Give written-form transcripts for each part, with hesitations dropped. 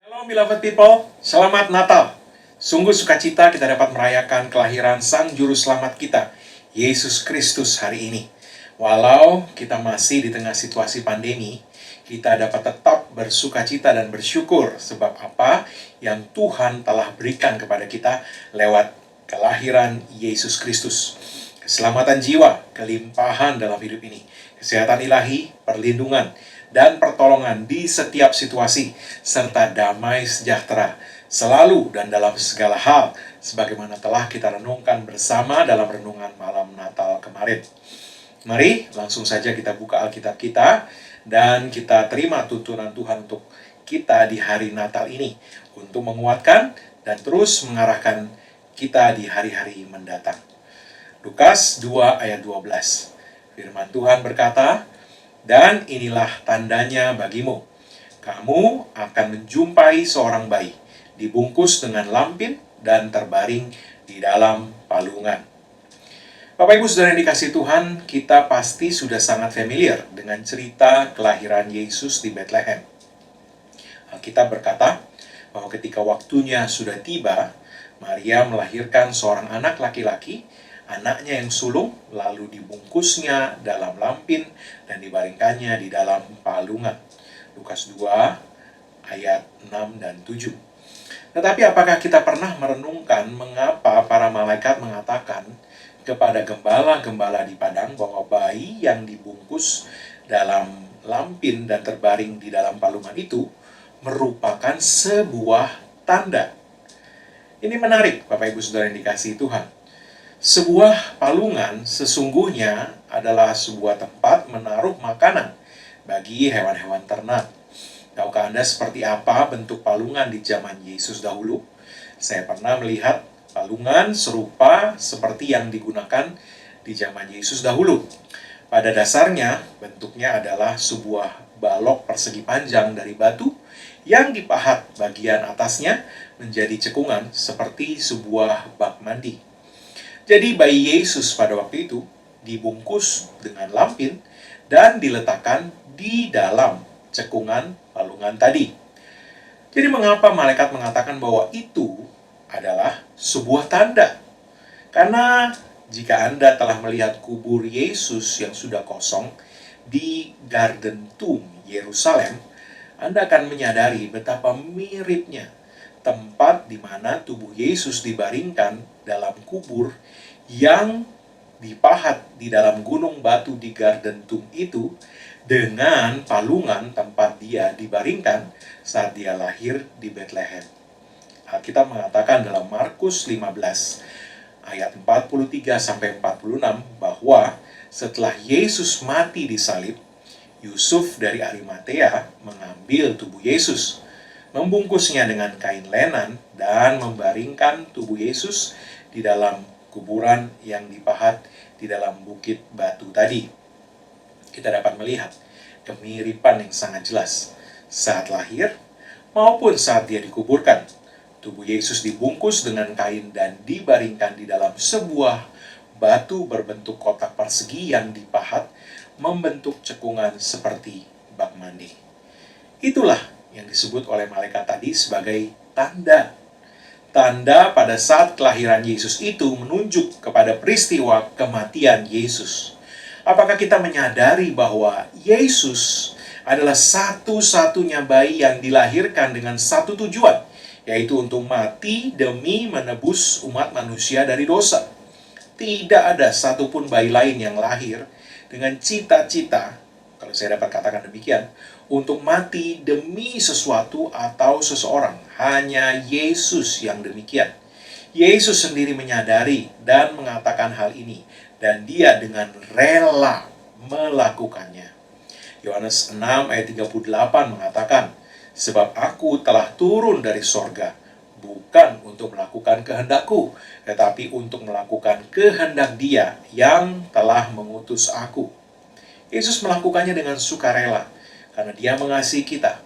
Halo beloved people, selamat Natal. Sungguh sukacita kita dapat merayakan kelahiran Sang Juru Selamat kita, Yesus Kristus hari ini. Walau kita masih di tengah situasi pandemi, kita dapat tetap bersukacita dan bersyukur sebab apa yang Tuhan telah berikan kepada kita lewat kelahiran Yesus Kristus. Keselamatan jiwa, kelimpahan dalam hidup ini, kesehatan ilahi, perlindungan, dan pertolongan di setiap situasi, serta damai sejahtera, selalu dan dalam segala hal, sebagaimana telah kita renungkan bersama dalam renungan malam Natal kemarin. Mari langsung saja kita buka Alkitab kita, dan kita terima tuntunan Tuhan untuk kita di hari Natal ini, untuk menguatkan dan terus mengarahkan kita di hari-hari mendatang. Lukas 2 ayat 12. Firman Tuhan berkata, "Dan inilah tandanya bagimu. Kamu akan menjumpai seorang bayi, dibungkus dengan lampin dan terbaring di dalam palungan." Bapak Ibu Saudara yang dikasihi Tuhan, kita pasti sudah sangat familiar dengan cerita kelahiran Yesus di Bethlehem. Alkitab berkata bahwa ketika waktunya sudah tiba, Maria melahirkan seorang anak laki-laki, anaknya yang sulung, lalu dibungkusnya dalam lampin dan dibaringkannya di dalam palungan. Lukas 2 ayat 6 dan 7. Tetapi apakah kita pernah merenungkan mengapa para malaikat mengatakan kepada gembala-gembala di padang bahwa bayi yang dibungkus dalam lampin dan terbaring di dalam palungan itu merupakan sebuah tanda? Ini menarik, Bapak Ibu Saudara yang dikasihi Tuhan. Sebuah palungan sesungguhnya adalah sebuah tempat menaruh makanan bagi hewan-hewan ternak. Tahukah Anda seperti apa bentuk palungan di zaman Yesus dahulu? Saya pernah melihat palungan serupa seperti yang digunakan di zaman Yesus dahulu. Pada dasarnya, bentuknya adalah sebuah balok persegi panjang dari batu yang dipahat bagian atasnya menjadi cekungan seperti sebuah bak mandi. Jadi bayi Yesus pada waktu itu dibungkus dengan lampin dan diletakkan di dalam cekungan palungan tadi. Jadi mengapa malaikat mengatakan bahwa itu adalah sebuah tanda? Karena jika Anda telah melihat kubur Yesus yang sudah kosong di Garden Tomb Yerusalem, Anda akan menyadari betapa miripnya tempat di mana tubuh Yesus dibaringkan dalam kubur yang dipahat di dalam gunung batu di Garden Tomb itu dengan palungan tempat dia dibaringkan saat dia lahir di Bethlehem. Alkitab mengatakan dalam Markus 15 ayat 43-46 bahwa setelah Yesus mati di salib, Yusuf dari Arimatea mengambil tubuh Yesus, membungkusnya dengan kain lenan dan membaringkan tubuh Yesus di dalam kuburan yang dipahat di dalam bukit batu tadi. Kita dapat melihat kemiripan yang sangat jelas saat lahir maupun saat dia dikuburkan. Tubuh Yesus dibungkus dengan kain dan dibaringkan di dalam sebuah batu berbentuk kotak persegi yang dipahat membentuk cekungan seperti bak mandi. Itulah yang disebut oleh malaikat tadi sebagai tanda. Tanda pada saat kelahiran Yesus itu menunjuk kepada peristiwa kematian Yesus. Apakah kita menyadari bahwa Yesus adalah satu-satunya bayi yang dilahirkan dengan satu tujuan, yaitu untuk mati demi menebus umat manusia dari dosa? Tidak ada satupun bayi lain yang lahir dengan cita-cita, kalau saya dapat katakan demikian, untuk mati demi sesuatu atau seseorang. Hanya Yesus yang demikian. Yesus sendiri menyadari dan mengatakan hal ini, dan dia dengan rela melakukannya. Yohanes 6 ayat 38 mengatakan, "Sebab aku telah turun dari sorga, bukan untuk melakukan kehendakku, tetapi untuk melakukan kehendak Dia yang telah mengutus aku." Yesus melakukannya dengan sukarela, karena Dia mengasihi kita.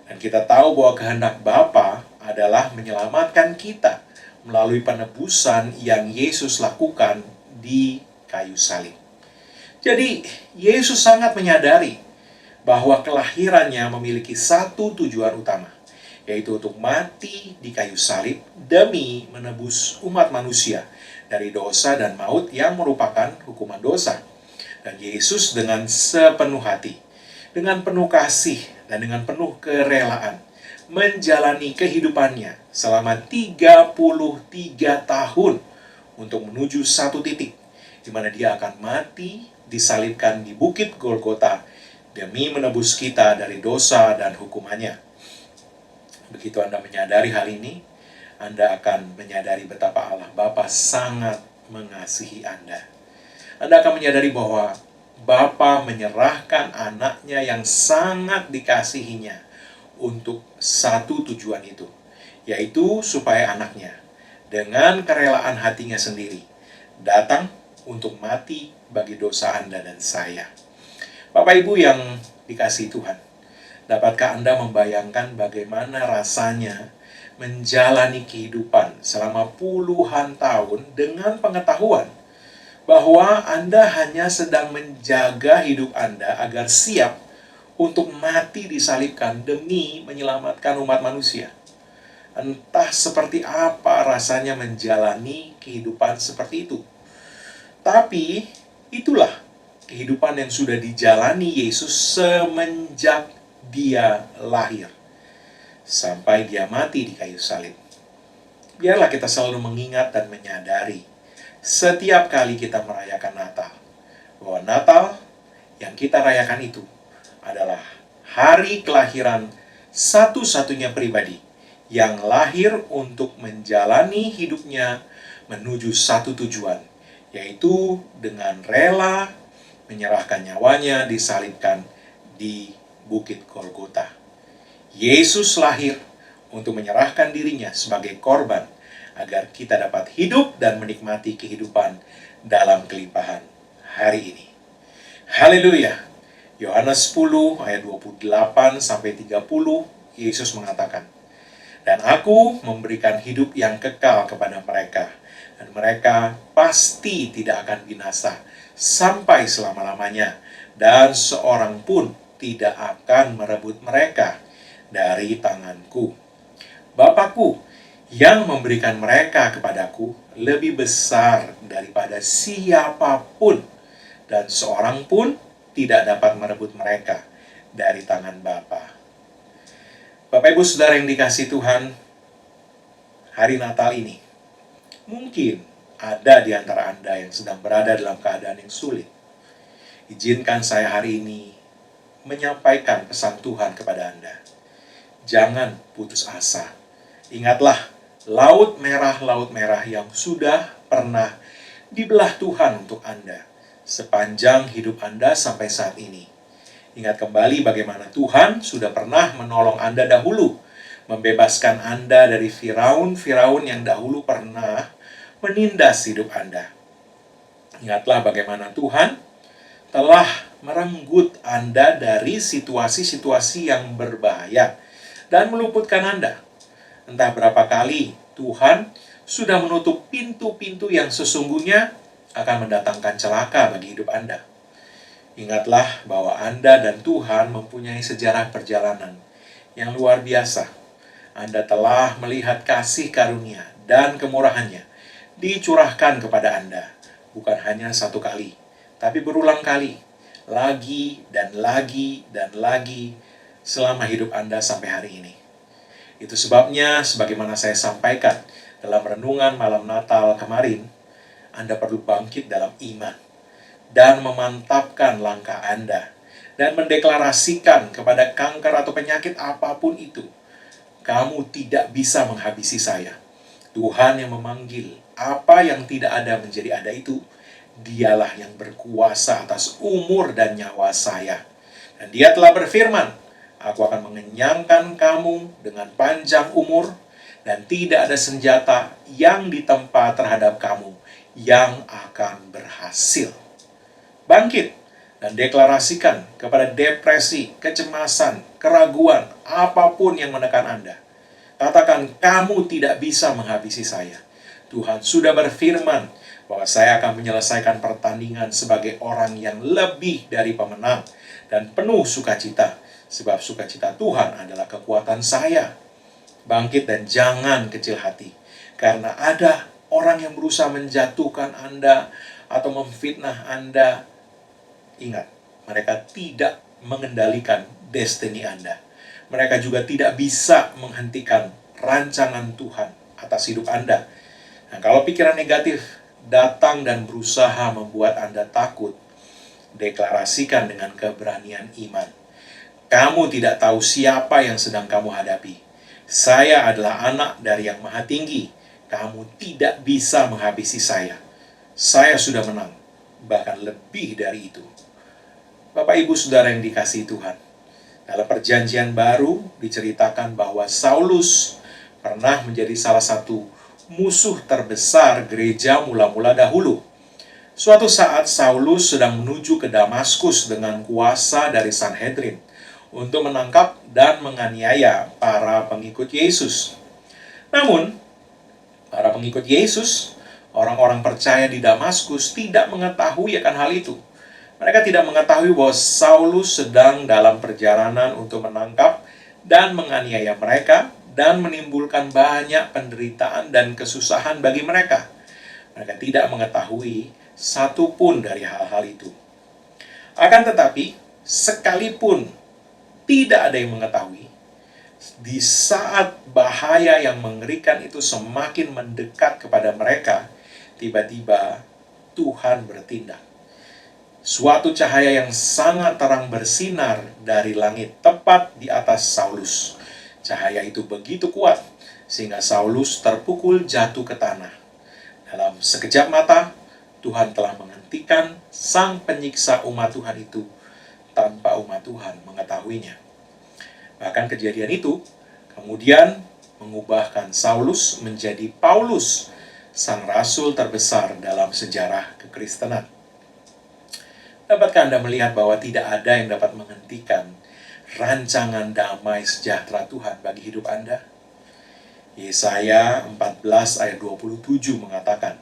Dan kita tahu bahwa kehendak Bapa adalah menyelamatkan kita melalui penebusan yang Yesus lakukan di kayu salib. Jadi, Yesus sangat menyadari bahwa kelahirannya memiliki satu tujuan utama, yaitu untuk mati di kayu salib demi menebus umat manusia dari dosa dan maut yang merupakan hukuman dosa. Dan Yesus dengan sepenuh hati, dengan penuh kasih, dan dengan penuh kerelaan, menjalani kehidupannya selama 33 tahun untuk menuju satu titik, di mana dia akan mati, disalibkan di bukit Golgota, demi menebus kita dari dosa dan hukumannya. Begitu Anda menyadari hal ini, Anda akan menyadari betapa Allah Bapa sangat mengasihi Anda. Anda akan menyadari bahwa Bapa menyerahkan anaknya yang sangat dikasihinya untuk satu tujuan itu, yaitu supaya anaknya dengan kerelaan hatinya sendiri datang untuk mati bagi dosa Anda dan saya. Bapak Ibu yang dikasihi Tuhan, dapatkah Anda membayangkan bagaimana rasanya menjalani kehidupan selama puluhan tahun dengan pengetahuan bahwa Anda hanya sedang menjaga hidup Anda agar siap untuk mati disalibkan demi menyelamatkan umat manusia? Entah seperti apa rasanya menjalani kehidupan seperti itu. Tapi itulah kehidupan yang sudah dijalani Yesus semenjak dia lahir sampai dia mati di kayu salib. Biarlah kita selalu mengingat dan menyadari setiap kali kita merayakan Natal, bahwa Natal yang kita rayakan itu adalah hari kelahiran satu-satunya pribadi yang lahir untuk menjalani hidupnya menuju satu tujuan, yaitu dengan rela menyerahkan nyawanya disalibkan di bukit Golgota. Yesus lahir untuk menyerahkan dirinya sebagai korban agar kita dapat hidup dan menikmati kehidupan dalam kelimpahan hari ini. Haleluya. Yohanes 10 ayat 28 sampai 30, Yesus mengatakan, "Dan aku memberikan hidup yang kekal kepada mereka, dan mereka pasti tidak akan binasa sampai selama-lamanya, dan seorang pun tidak akan merebut mereka dari tanganku. Bapakku yang memberikan mereka kepadaku lebih besar daripada siapapun, dan seorang pun tidak dapat merebut mereka dari tangan Bapa." Bapak Ibu Saudara yang dikasihi Tuhan, hari Natal ini mungkin ada di antara Anda yang sedang berada dalam keadaan yang sulit. Izinkan saya hari ini menyampaikan pesan Tuhan kepada Anda. Jangan putus asa. Ingatlah laut merah yang sudah pernah dibelah Tuhan untuk Anda sepanjang hidup Anda sampai saat ini. Ingat kembali bagaimana Tuhan sudah pernah menolong Anda dahulu, membebaskan Anda dari Firaun yang dahulu pernah menindas hidup Anda. Ingatlah bagaimana Tuhan telah merenggut Anda dari situasi-situasi yang berbahaya dan meluputkan Anda. Entah berapa kali Tuhan sudah menutup pintu-pintu yang sesungguhnya akan mendatangkan celaka bagi hidup Anda. Ingatlah bahwa Anda dan Tuhan mempunyai sejarah perjalanan yang luar biasa. Anda telah melihat kasih karunia dan kemurahannya dicurahkan kepada Anda, bukan hanya satu kali, tapi berulang kali, lagi dan lagi dan lagi selama hidup Anda sampai hari ini. Itu sebabnya, sebagaimana saya sampaikan dalam renungan malam Natal kemarin, Anda perlu bangkit dalam iman dan memantapkan langkah Anda dan mendeklarasikan kepada kanker atau penyakit apapun itu, "Kamu tidak bisa menghabisi saya." Tuhan yang memanggil apa yang tidak ada menjadi ada itu, Dialah yang berkuasa atas umur dan nyawa saya. Dan Dia telah berfirman, "Aku akan mengenyangkan kamu dengan panjang umur, dan tidak ada senjata yang ditempa terhadap kamu yang akan berhasil." Bangkit dan deklarasikan kepada depresi, kecemasan, keraguan, apapun yang menekan Anda. Katakan, "Kamu tidak bisa menghabisi saya." Tuhan sudah berfirman bahwa saya akan menyelesaikan pertandingan sebagai orang yang lebih dari pemenang dan penuh sukacita, sebab sukacita Tuhan adalah kekuatan saya. Bangkit dan jangan kecil hati. Karena ada orang yang berusaha menjatuhkan Anda atau memfitnah Anda. Ingat, mereka tidak mengendalikan destiny Anda. Mereka juga tidak bisa menghentikan rancangan Tuhan atas hidup Anda. Nah, kalau pikiran negatif datang dan berusaha membuat Anda takut, deklarasikan dengan keberanian iman. Kamu tidak tahu siapa yang sedang kamu hadapi. Saya adalah anak dari Yang Maha Tinggi. Kamu tidak bisa menghabisi saya. Saya sudah menang, bahkan lebih dari itu. Bapak Ibu Saudara yang dikasihi Tuhan, dalam perjanjian baru diceritakan bahwa Saulus pernah menjadi salah satu musuh terbesar gereja mula-mula dahulu. Suatu saat Saulus sedang menuju ke Damaskus dengan kuasa dari Sanhedrin untuk menangkap dan menganiaya para pengikut Yesus. Namun, para pengikut Yesus, orang-orang percaya di Damaskus tidak mengetahui akan hal itu. Mereka tidak mengetahui bahwa Saulus sedang dalam perjalanan untuk menangkap dan menganiaya mereka dan menimbulkan banyak penderitaan dan kesusahan bagi mereka. Mereka tidak mengetahui satu pun dari hal-hal itu. Akan tetapi, sekalipun tidak ada yang mengetahui, di saat bahaya yang mengerikan itu semakin mendekat kepada mereka, tiba-tiba Tuhan bertindak. Suatu cahaya yang sangat terang bersinar dari langit tepat di atas Saulus. Cahaya itu begitu kuat sehingga Saulus terpukul jatuh ke tanah. Dalam sekejap mata, Tuhan telah menghentikan sang penyiksa umat Tuhan itu tanpa umat Tuhan mengetahuinya. Bahkan kejadian itu kemudian mengubahkan Saulus menjadi Paulus, sang rasul terbesar dalam sejarah kekristenan. Dapatkah Anda melihat bahwa tidak ada yang dapat menghentikan rancangan damai sejahtera Tuhan bagi hidup Anda? Yesaya 14 ayat 27 mengatakan,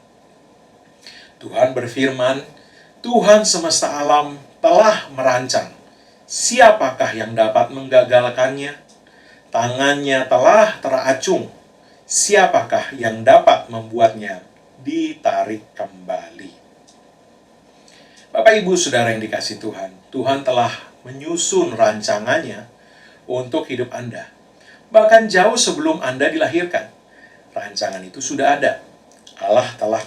Tuhan berfirman, Tuhan semesta alam telah merancang. Siapakah yang dapat menggagalkannya? Tangannya telah teracung. Siapakah yang dapat membuatnya ditarik kembali? Bapak Ibu Saudara yang dikasihi Tuhan, Tuhan telah menyusun rancangannya untuk hidup Anda. Bahkan jauh sebelum Anda dilahirkan, rancangan itu sudah ada. Allah telah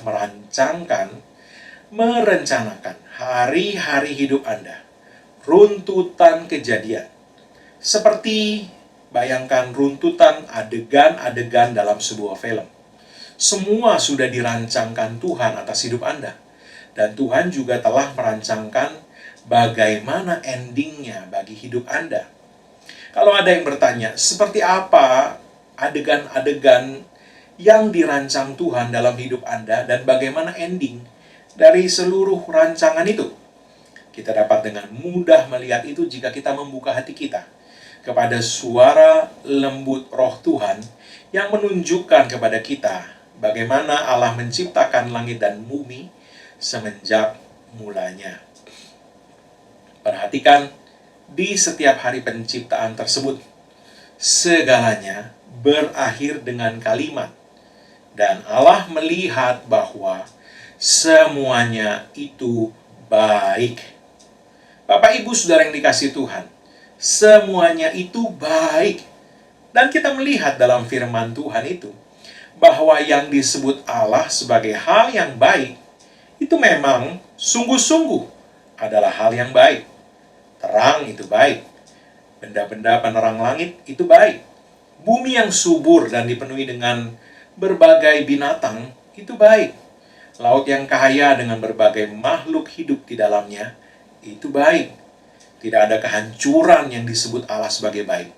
merencanakan hari-hari hidup Anda, runtutan kejadian. Seperti bayangkan runtutan adegan-adegan dalam sebuah film. Semua sudah dirancangkan Tuhan atas hidup Anda. Dan Tuhan juga telah merancangkan bagaimana endingnya bagi hidup Anda. Kalau ada yang bertanya, seperti apa adegan-adegan yang dirancang Tuhan dalam hidup Anda dan bagaimana ending dari seluruh rancangan itu? Kita dapat dengan mudah melihat itu jika kita membuka hati kita kepada suara lembut Roh Tuhan yang menunjukkan kepada kita bagaimana Allah menciptakan langit dan bumi semenjak mulanya. Perhatikan, di setiap hari penciptaan tersebut, segalanya berakhir dengan kalimat, dan Allah melihat bahwa semuanya itu baik. Bapak Ibu Saudara yang dikasihi Tuhan, semuanya itu baik. Dan kita melihat dalam firman Tuhan itu, bahwa yang disebut Allah sebagai hal yang baik, itu memang sungguh-sungguh adalah hal yang baik. Terang itu baik. Benda-benda penerang langit itu baik. Bumi yang subur dan dipenuhi dengan berbagai binatang itu baik. Laut yang kaya dengan berbagai makhluk hidup di dalamnya itu baik. Tidak ada kehancuran yang disebut Allah sebagai baik.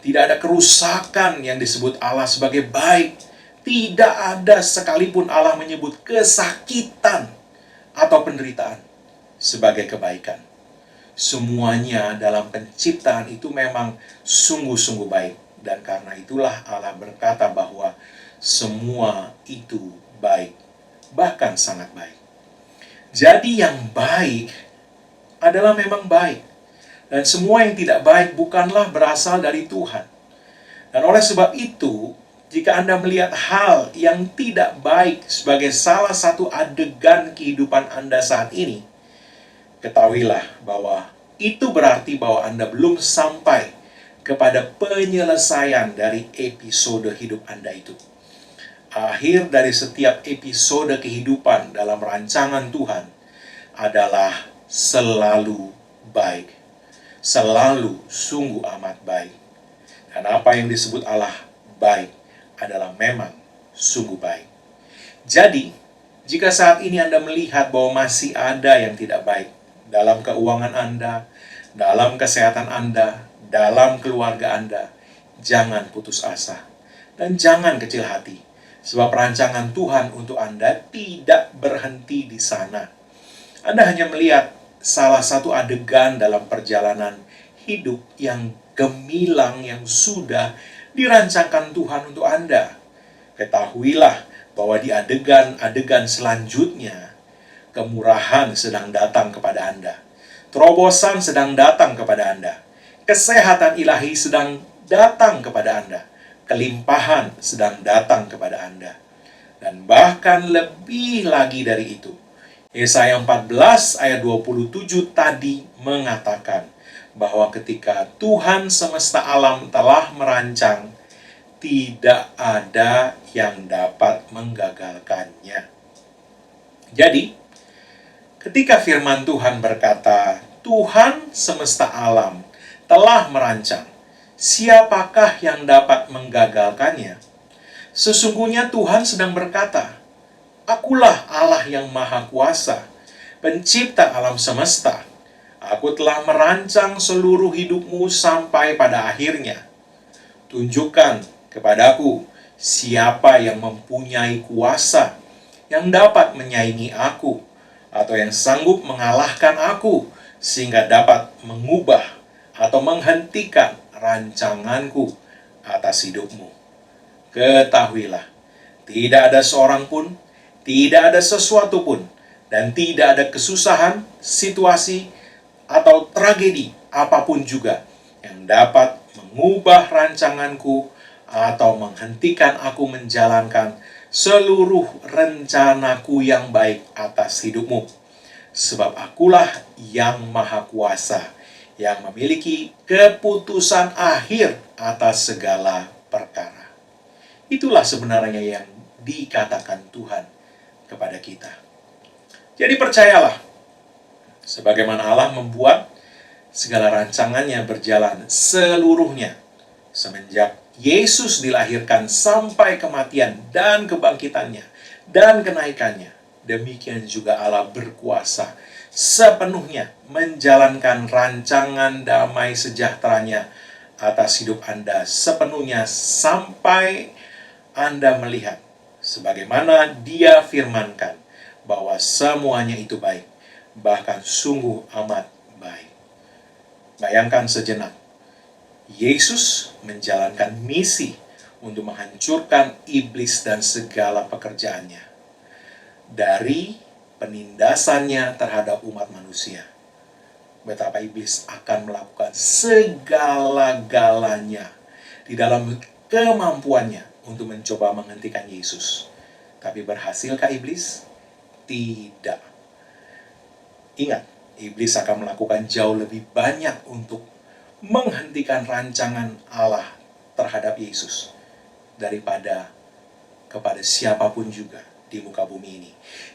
Tidak ada kerusakan yang disebut Allah sebagai baik. Tidak ada sekalipun Allah menyebut kesakitan atau penderitaan sebagai kebaikan. Semuanya dalam penciptaan itu memang sungguh-sungguh baik. Dan karena itulah Allah berkata bahwa semua itu baik. Bahkan sangat baik. Jadi yang baik adalah memang baik. Dan semua yang tidak baik bukanlah berasal dari Tuhan. Dan oleh sebab itu, jika Anda melihat hal yang tidak baik sebagai salah satu adegan kehidupan Anda saat ini, ketahuilah bahwa itu berarti bahwa Anda belum sampai kepada penyelesaian dari episode hidup Anda itu. Akhir dari setiap episode kehidupan dalam rancangan Tuhan adalah selalu baik. Selalu sungguh amat baik. Dan apa yang disebut Allah baik adalah memang sungguh baik. Jadi, jika saat ini Anda melihat bahwa masih ada yang tidak baik dalam keuangan Anda, dalam kesehatan Anda, dalam keluarga Anda, jangan putus asa. Dan jangan kecil hati, sebab rancangan Tuhan untuk Anda tidak berhenti di sana. Anda hanya melihat salah satu adegan dalam perjalanan hidup yang gemilang yang sudah dirancangkan Tuhan untuk Anda. Ketahuilah bahwa di adegan-adegan selanjutnya, kemurahan sedang datang kepada Anda. Terobosan sedang datang kepada Anda. Kesehatan ilahi sedang datang kepada Anda. Kelimpahan sedang datang kepada Anda. Dan bahkan lebih lagi dari itu, Yesaya 14 ayat 27 tadi mengatakan bahwa ketika Tuhan semesta alam telah merancang, tidak ada yang dapat menggagalkannya. Jadi, ketika firman Tuhan berkata, Tuhan semesta alam telah merancang, siapakah yang dapat menggagalkannya? Sesungguhnya Tuhan sedang berkata, Akulah Allah yang maha kuasa, pencipta alam semesta. Aku telah merancang seluruh hidupmu sampai pada akhirnya. Tunjukkan kepadaku siapa yang mempunyai kuasa, yang dapat menyaingi aku, atau yang sanggup mengalahkan aku, sehingga dapat mengubah atau menghentikan rancanganku atas hidupmu. Ketahuilah, tidak ada seorang pun, tidak ada sesuatu pun, dan tidak ada kesusahan, situasi, atau tragedi apapun juga yang dapat mengubah rancanganku atau menghentikan aku menjalankan seluruh rencanaku yang baik atas hidupmu. Sebab akulah yang maha kuasa, yang memiliki keputusan akhir atas segala perkara. Itulah sebenarnya yang dikatakan Tuhan kepada kita. Jadi percayalah, sebagaimana Allah membuat segala rancangannya berjalan seluruhnya semenjak Yesus dilahirkan sampai kematian dan kebangkitannya dan kenaikannya. Demikian juga Allah berkuasa sepenuhnya menjalankan rancangan damai sejahteranya atas hidup Anda sepenuhnya sampai Anda melihat sebagaimana Dia firmankan bahwa semuanya itu baik, bahkan sungguh amat baik. Bayangkan sejenak, Yesus menjalankan misi untuk menghancurkan iblis dan segala pekerjaannya. Dari penindasannya terhadap umat manusia, betapa iblis akan melakukan segala-galanya di dalam kemampuannya untuk mencoba menghentikan Yesus. Tapi berhasilkah iblis? Tidak. Ingat, iblis akan melakukan jauh lebih banyak untuk menghentikan rancangan Allah terhadap Yesus daripada kepada siapapun juga di muka bumi ini.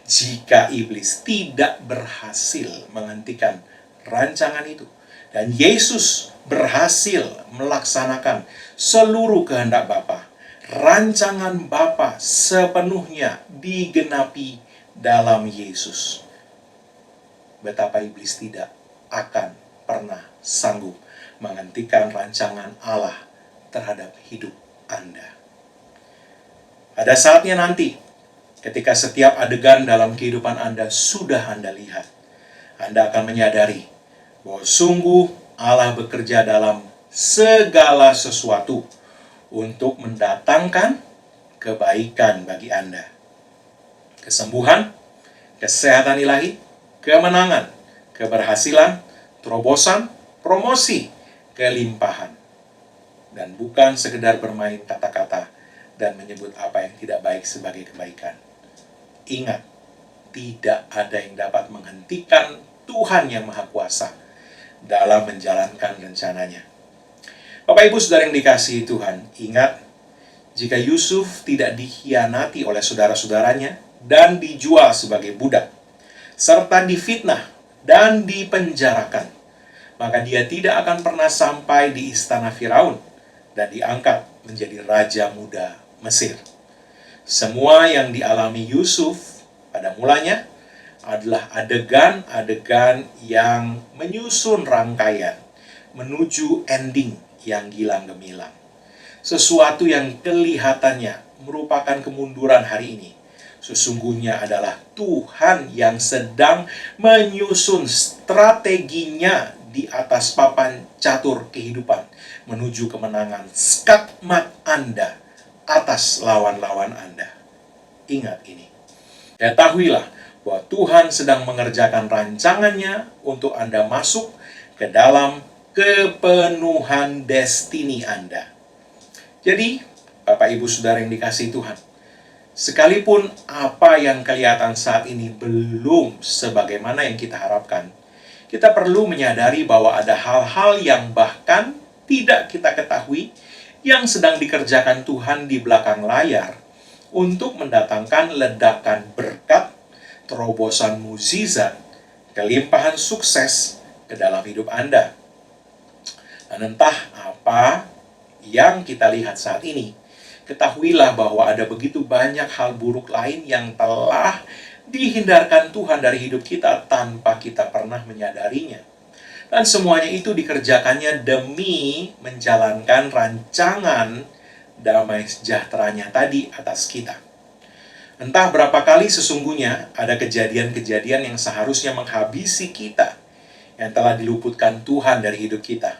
Jika iblis tidak berhasil menghentikan rancangan itu, dan Yesus berhasil melaksanakan seluruh kehendak Bapa, rancangan Bapa sepenuhnya digenapi dalam Yesus. Betapa iblis tidak akan pernah sanggup menghentikan rancangan Allah terhadap hidup Anda. Pada saatnya nanti, ketika setiap adegan dalam kehidupan Anda sudah Anda lihat, Anda akan menyadari bahwa sungguh Allah bekerja dalam segala sesuatu untuk mendatangkan kebaikan bagi Anda. Kesembuhan, kesehatan ilahi, kemenangan, keberhasilan, terobosan, promosi, kelimpahan. dan bukan sekedar bermain kata-kata dan menyebut apa yang tidak baik sebagai kebaikan. Ingat, tidak ada yang dapat menghentikan Tuhan yang Maha Kuasa dalam menjalankan rencananya. Bapak Ibu Saudara yang dikasihi Tuhan, ingat, jika Yusuf tidak dikhianati oleh saudara-saudaranya dan dijual sebagai budak, serta difitnah dan dipenjarakan, maka dia tidak akan pernah sampai di istana Firaun dan diangkat menjadi raja muda Mesir. Semua yang dialami Yusuf pada mulanya adalah adegan-adegan yang menyusun rangkaian menuju ending yang gilang gemilang. Sesuatu yang kelihatannya merupakan kemunduran hari ini, sesungguhnya adalah Tuhan yang sedang menyusun strateginya di atas papan catur kehidupan menuju kemenangan skakmat Anda atas lawan-lawan Anda. Ingat ini. Ketahuilah bahwa Tuhan sedang mengerjakan rancangannya untuk Anda masuk ke dalam kepenuhan destiny Anda. Jadi, Bapak Ibu Saudara yang dikasihi Tuhan, sekalipun apa yang kelihatan saat ini belum sebagaimana yang kita harapkan, kita perlu menyadari bahwa ada hal-hal yang bahkan tidak kita ketahui yang sedang dikerjakan Tuhan di belakang layar untuk mendatangkan ledakan berkat, terobosan mukjizat, kelimpahan sukses ke dalam hidup Anda. Dan entah apa yang kita lihat saat ini, ketahuilah bahwa ada begitu banyak hal buruk lain yang telah dihindarkan Tuhan dari hidup kita tanpa kita pernah menyadarinya. Dan semuanya itu dikerjakannya demi menjalankan rancangan damai sejahteranya tadi atas kita. Entah berapa kali sesungguhnya ada kejadian-kejadian yang seharusnya menghabisi kita, yang telah diluputkan Tuhan dari hidup kita.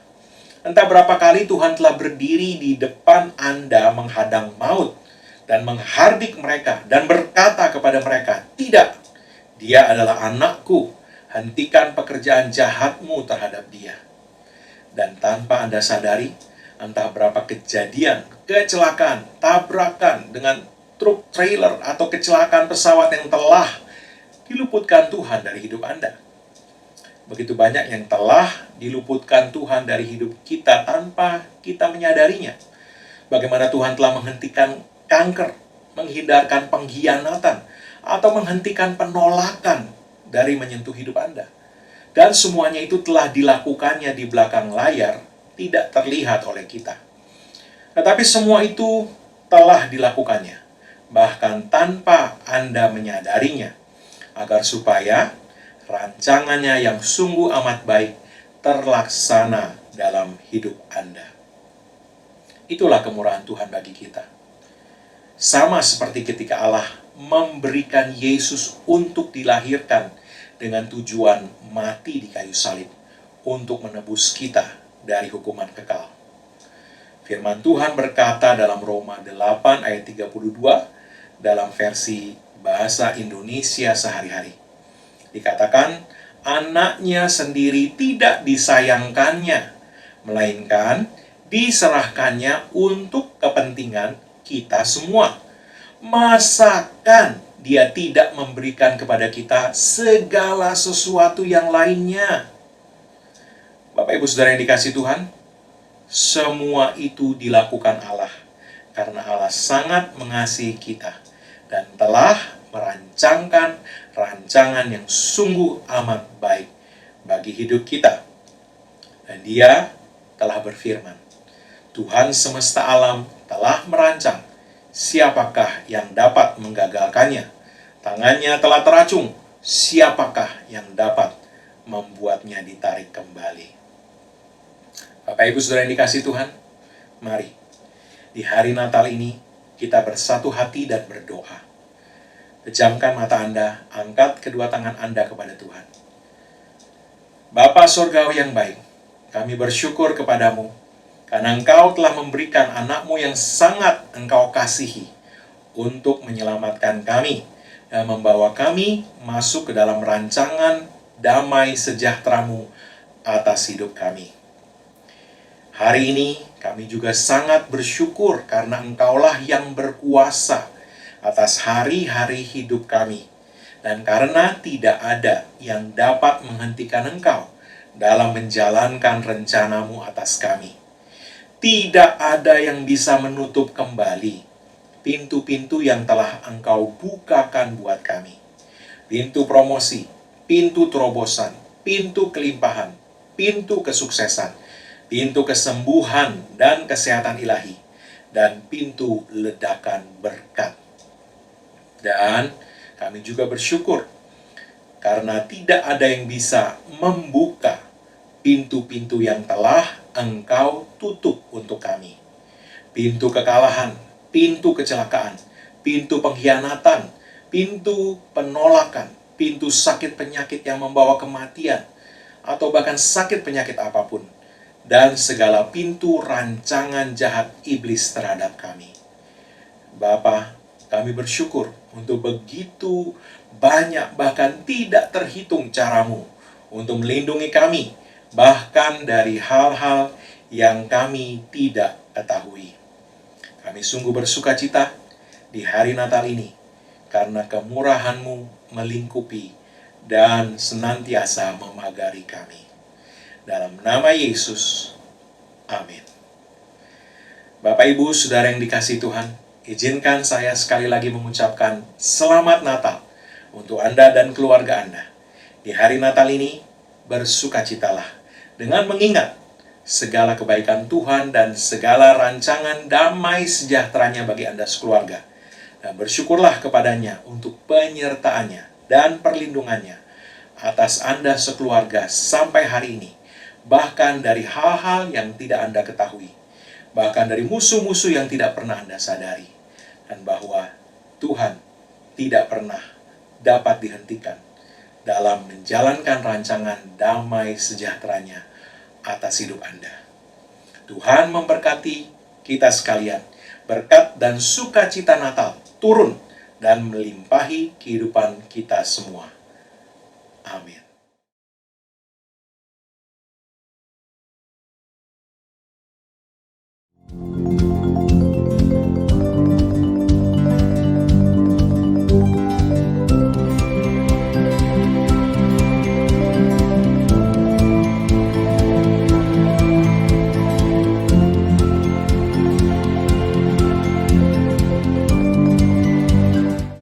Entah berapa kali Tuhan telah berdiri di depan Anda menghadang maut dan menghardik mereka dan berkata kepada mereka, "Tidak, dia adalah anakku, hentikan pekerjaan jahatmu terhadap dia." Dan tanpa Anda sadari, entah berapa kejadian, kecelakaan, tabrakan dengan truk trailer atau kecelakaan pesawat yang telah diluputkan Tuhan dari hidup Anda. Begitu banyak yang telah diluputkan Tuhan dari hidup kita tanpa kita menyadarinya. Bagaimana Tuhan telah menghentikan kanker, menghindarkan pengkhianatan, atau menghentikan penolakan dari menyentuh hidup Anda. Dan semuanya itu telah dilakukannya di belakang layar, tidak terlihat oleh kita. Tetapi semua itu telah dilakukannya, bahkan tanpa Anda menyadarinya, agar supaya rancangannya yang sungguh amat baik terlaksana dalam hidup Anda. Itulah kemurahan Tuhan bagi kita. Sama seperti ketika Allah memberikan Yesus untuk dilahirkan dengan tujuan mati di kayu salib untuk menebus kita dari hukuman kekal. Firman Tuhan berkata dalam Roma 8 ayat 32 dalam versi bahasa Indonesia sehari-hari. Dikatakan, anaknya sendiri tidak disayangkannya, melainkan diserahkannya untuk kepentingan kita semua. Masakan dia tidak memberikan kepada kita segala sesuatu yang lainnya? Bapak Ibu Saudara yang dikasihi Tuhan, semua itu dilakukan Allah karena Allah sangat mengasihi kita dan telah merancangkan rancangan yang sungguh amat baik bagi hidup kita. Dan Dia telah berfirman, Tuhan semesta alam telah merancang, siapakah yang dapat menggagalkannya? Tangannya telah teracung, siapakah yang dapat membuatnya ditarik kembali? Bapak Ibu Saudara yang dikasihi Tuhan, mari di hari Natal ini kita bersatu hati dan berdoa. Pejamkan mata Anda, angkat kedua tangan Anda kepada Tuhan. Bapa Surgawi yang baik, kami bersyukur kepadamu karena Engkau telah memberikan anak-Mu yang sangat Engkau kasihi untuk menyelamatkan kami dan membawa kami masuk ke dalam rancangan damai sejahtera-Mu atas hidup kami. Hari ini kami juga sangat bersyukur karena Engkaulah yang berkuasa atas hari-hari hidup kami. Dan karena tidak ada yang dapat menghentikan Engkau dalam menjalankan rencanamu atas kami. Tidak ada yang bisa menutup kembali pintu-pintu yang telah Engkau bukakan buat kami. Pintu promosi, pintu terobosan, pintu kelimpahan, pintu kesuksesan, pintu kesembuhan dan kesehatan ilahi, dan pintu ledakan berkat. Dan kami juga bersyukur karena tidak ada yang bisa membuka pintu-pintu yang telah Engkau tutup untuk kami. Pintu kekalahan, pintu kecelakaan, pintu pengkhianatan, pintu penolakan, pintu sakit penyakit yang membawa kematian, atau bahkan sakit penyakit apapun, dan segala pintu rancangan jahat iblis terhadap kami. Bapa, kami bersyukur untuk begitu banyak bahkan tidak terhitung caramu untuk melindungi kami, bahkan dari hal-hal yang kami tidak ketahui. Kami sungguh bersuka cita di hari Natal ini, karena kemurahan-Mu melingkupi dan senantiasa memagari kami. Dalam nama Yesus, amin. Bapak, Ibu, Saudara yang dikasihi Tuhan, izinkan saya sekali lagi mengucapkan Selamat Natal untuk Anda dan keluarga Anda. Di hari Natal ini, bersukacitalah dengan mengingat segala kebaikan Tuhan dan segala rancangan damai sejahteranya bagi Anda sekeluarga. Dan bersyukurlah kepadanya untuk penyertaannya dan perlindungannya atas Anda sekeluarga sampai hari ini. Bahkan dari hal-hal yang tidak Anda ketahui. Bahkan dari musuh-musuh yang tidak pernah Anda sadari. Dan bahwa Tuhan tidak pernah dapat dihentikan dalam menjalankan rancangan damai sejahteranya atas hidup Anda. Tuhan memberkati kita sekalian. Berkat dan sukacita Natal turun dan melimpahi kehidupan kita semua. Amin.